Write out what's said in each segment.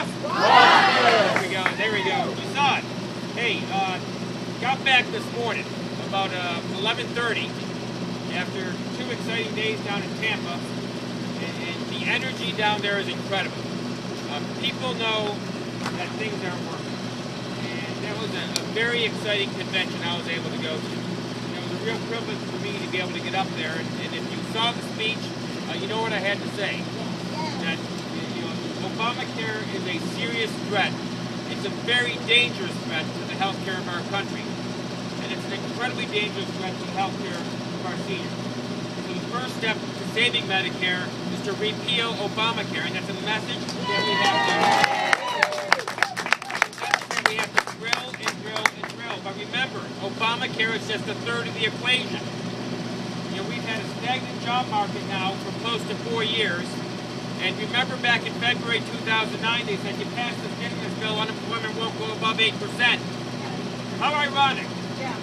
us? There we go, there we go. You saw it. Hey, got back this morning about 11:30 after 2 exciting days down in Tampa, and the energy down there is incredible. People know that things are working, and that was a very exciting convention I was able to go to. It was a real privilege for me to be able to get up there, and if you saw the speech, you know what I had to say. That Obamacare is a serious threat. It's a very dangerous threat to the health care of our country. And it's an incredibly dangerous threat to the health care of our seniors. So the first step to saving Medicare is to repeal Obamacare. And that's a message that we have to drill and drill and drill. But remember, Obamacare is just a third of the equation. We've had a stagnant job market now for close to 4 years. And remember back in February 2009, they said you pass the stimulus bill, unemployment won't go above 8%. How ironic. Yeah.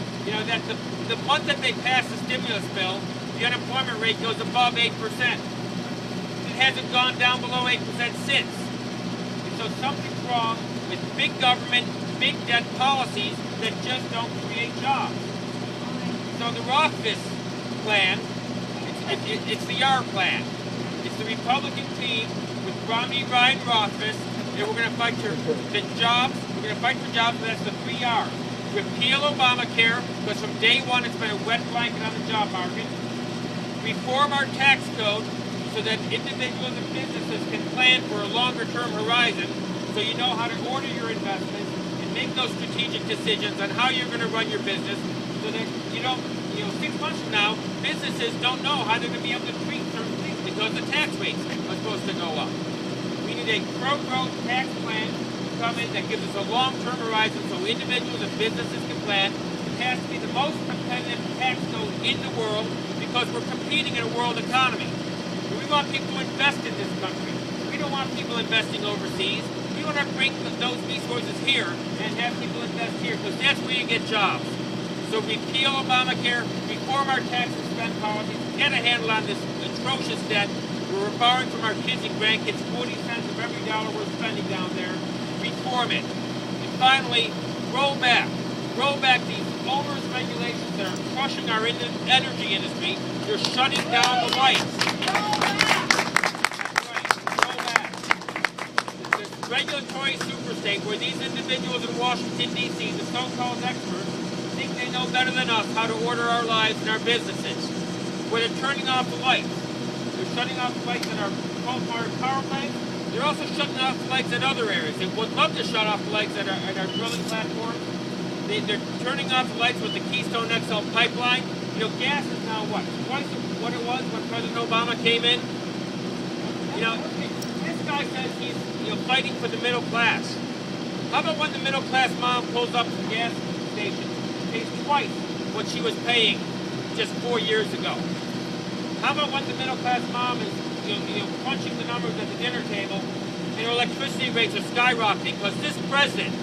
That the month that they passed the stimulus bill, the unemployment rate goes above 8%. It hasn't gone down below 8% since. And so something's wrong with big government, big debt policies that just don't create jobs. So the Rothfus plan, it's the R plan. It's the Republican team with Romney, Ryan, Rothfus, and we're going to fight for the jobs. We're going to fight for jobs, and that's the 3 R's. Repeal Obamacare, because from day one it's been a wet blanket on the job market. Reform our tax code so that individuals and businesses can plan for a longer-term horizon, so you know how to order your investments and make those strategic decisions on how you're going to run your business, so that you don't, 6 months from now, businesses don't know how they're going to be able to treat certain things because the tax rates are supposed to go up. We need a pro-growth tax plan to come in that gives us a long-term horizon so individuals and businesses can plan. It has to be the most competitive tax code in the world because we're competing in a world economy. We want people to invest in this country. We don't want people investing overseas. We want to bring those resources here and have people invest here because that's where you get jobs. So repeal Obamacare, reform our tax and spend policies, get a handle on this atrocious debt. We're borrowing from our kids and grandkids 40 cents of every dollar we're spending down there. Reform it. And finally, roll back. Roll back these onerous regulations that are crushing our energy industry. You're shutting down the lights. Roll back. This regulatory superstate where these individuals in Washington, D.C., the so-called experts, think they know better than us how to order our lives and our businesses. Where they're turning off the lights. They're shutting off the lights at our coal-fired power plants. They're also shutting off the lights at other areas. They would love to shut off the lights at our drilling platforms. They're turning off the lights with the Keystone XL pipeline. Gas is now what? Twice what it was when President Obama came in. This guy says he's fighting for the middle class. How about when the middle class mom pulls up to the gas station? Pays twice what she was paying just 4 years ago. How about when the middle class mom is crunching the numbers at the dinner table and her electricity rates are skyrocketing because this president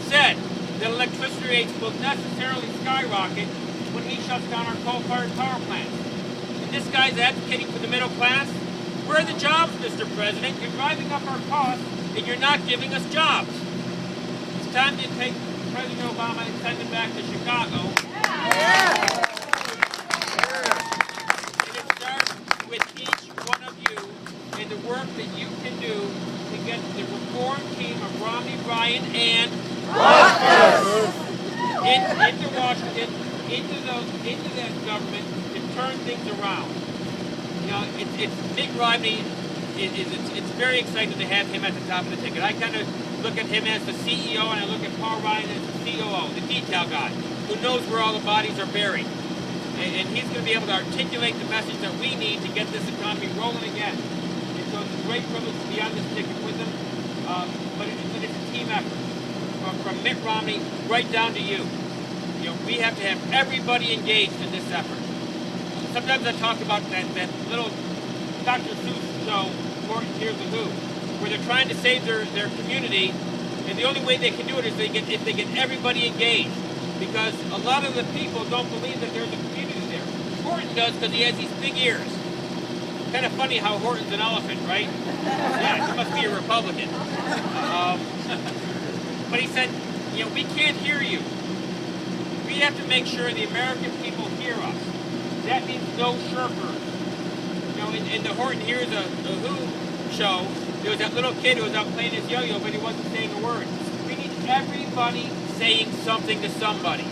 said that electricity rates will necessarily skyrocket when he shuts down our coal-fired power plants. And this guy's advocating for the middle class? Where are the jobs, Mr. President? You're driving up our costs and you're not giving us jobs. It's time to take President Obama and send him back to Chicago. Yeah. And it starts with each one of you and the work that you can do to get the reform team of Romney, Ryan, and Rothfus into Washington, into that government to turn things around. Mitt Romney, it's very exciting to have him at the top of the ticket. I kind of look at him as the CEO, and I look at Paul Ryan as the COO, the detail guy, who knows where all the bodies are buried. And he's going to be able to articulate the message that we need to get this economy rolling again. And so it's a great privilege to be on this ticket with him. But it's a team effort. From Mitt Romney right down to you. We have to have everybody engaged in this effort. Sometimes I talk about that little Dr. Seuss show, Morton Hears the Who, where they're trying to save their community, and the only way they can do it is if they get everybody engaged. Because a lot of the people don't believe that there's a community there. Horton does because he has these big ears. Kind of funny how Horton's an elephant, right? Yeah, he must be a Republican. But he said, you know, we can't hear you. We have to make sure the American people hear us. That means no chirpers. You know, in the Horton Hears a Who show, there was that little kid who was out playing his yo-yo, but he wasn't saying a word. We need everybody saying something to somebody.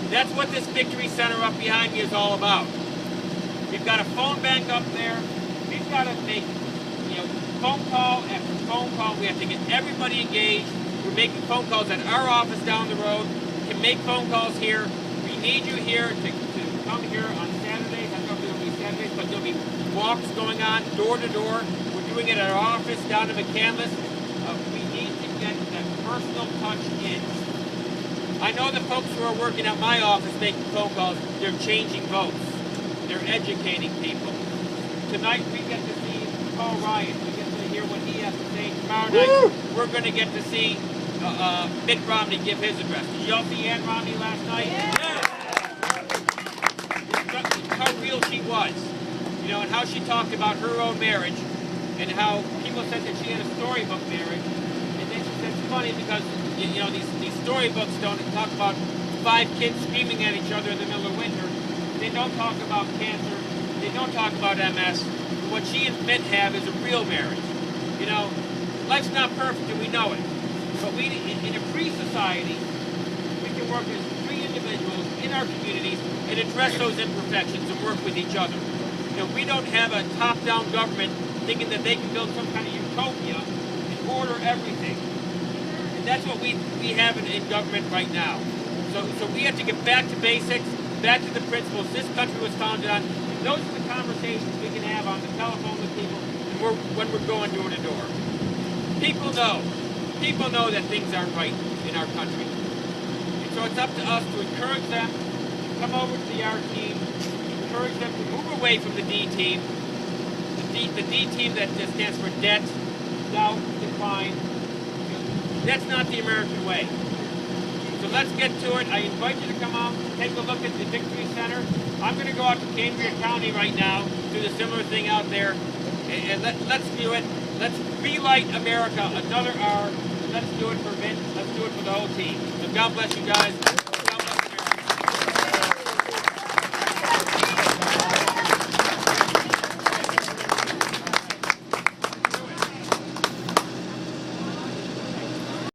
That's what this Victory Center up behind me is all about. We've got a phone bank up there. We've got to make, you know, phone call after phone call. We have to get everybody engaged. We're making phone calls at our office down the road. We can make phone calls here. We need you here to come here on Saturdays. I don't know if it'll be Saturdays, but there'll be walks going on door to door. We're doing it at our office down in McCandless. We need to get that personal touch in. I know the folks who are working at my office making phone calls, they're changing votes. They're educating people. Tonight we get to see Paul Ryan. We get to hear what he has to say. Tomorrow night we're going to get to see Mitt Romney give his address. Did y'all see Ann Romney last night? Yeah. How real she was. You know, and how she talked about her own marriage and how people said that she had a storybook marriage. And then she said it's funny because, you know, these storybooks don't talk about 5 kids screaming at each other in the middle of winter. They don't talk about cancer. They don't talk about MS. What she and Mitt have is a real marriage. You know, life's not perfect and we know it. But we, in a free society, we can work as free individuals in our communities and address those imperfections and work with each other. You know, we don't have a top-down government thinking that they can build some kind of utopia and order everything. And that's what we have in government right now. So we have to get back to basics, back to the principles this country was founded on. And those are the conversations we can have on the telephone with people when we're going door to door. People know that things aren't right in our country. And so it's up to us to encourage them to come over to the R team, encourage them to move away from the D team, the D team that stands for debt, doubt, decline. That's not the American way. So let's get to it. I invite you to come out, take a look at the Victory Center. I'm going to go out to Cambria County right now, do the similar thing out there, and let's do it. Let's relight America, another R. Let's do it for Vince. Let's do it for the whole team. So God bless you guys.